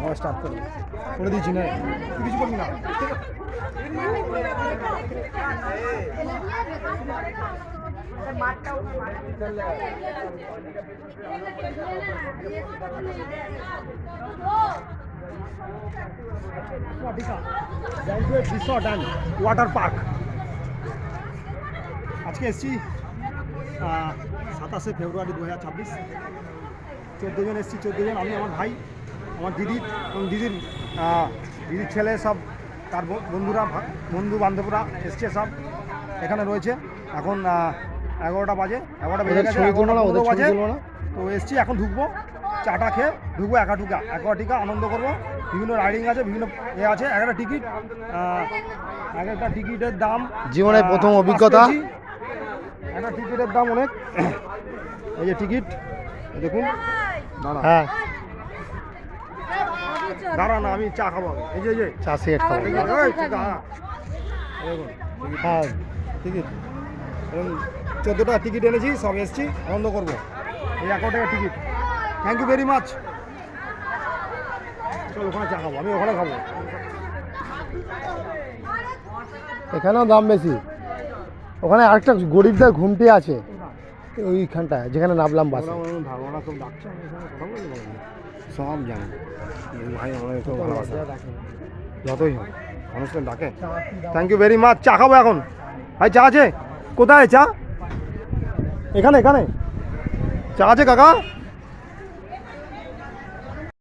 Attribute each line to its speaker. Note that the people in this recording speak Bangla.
Speaker 1: আবার স্টার্ট করে দিয়েছি না, তুই কিছু করবি না। রিসর্ট অ্যান্ড ওয়াটার পার্ক আজকে এসছি 27শে ফেব্রুয়ারি 2026। 14 জন এসছি, 14 জন, আমি, আমার ভাই, আমার দিদি এবং দিদির ছেলে, সব তার বন্ধুরা, বন্ধু বান্ধবরা এসছে, সব এখানে রয়েছে। এখন 11টা বাজে, 11টা বেজে গেছে, 11টা বাজে। তো এসছি, এখন ঢুকবো, চাটা খেয়ে ঢুকবো অ্যাকোয়াটিকা, আনন্দ করবো। বিভিন্ন রাইডিং আছে, বিভিন্ন আছে। একটা টিকিটের দাম,
Speaker 2: জীবনের প্রথম অভিজ্ঞতা।
Speaker 1: একটা টিকিটের দাম অনেক। এই যে টিকিট দেখুন,
Speaker 2: হ্যাঁ
Speaker 1: দাঁড়া না, আমি চা খাবো। এই যে
Speaker 2: চা সিগারেট খাবো।
Speaker 1: হ্যাঁ টিকিট, এবং 14টা টিকিট এনেছি, সব এসছি, আনন্দ করবো। এই 1 টাকা টিকিট। Thank you very much. চল ওখানে চা খাবো, আমি ওখানে খাবো।
Speaker 2: এখানেও দাম বেশি। ওখানে আরেকটা গরিবদের ঘুমটি আছে ওইখানটায়, যেখানে নামলাম বাসে।
Speaker 1: ভাগনা সব ডাকছে, আমি এখানে কথা বলতে পারবো না। সব জানি ভাই, আমাদের তো ভালোবাসা, যতই হোক অনুষ্ঠান ডাকে। Thank you very much. চা খাবো এখন। ভাই চা আছে? কোথায় চা? এখানে চা আছে কাকা?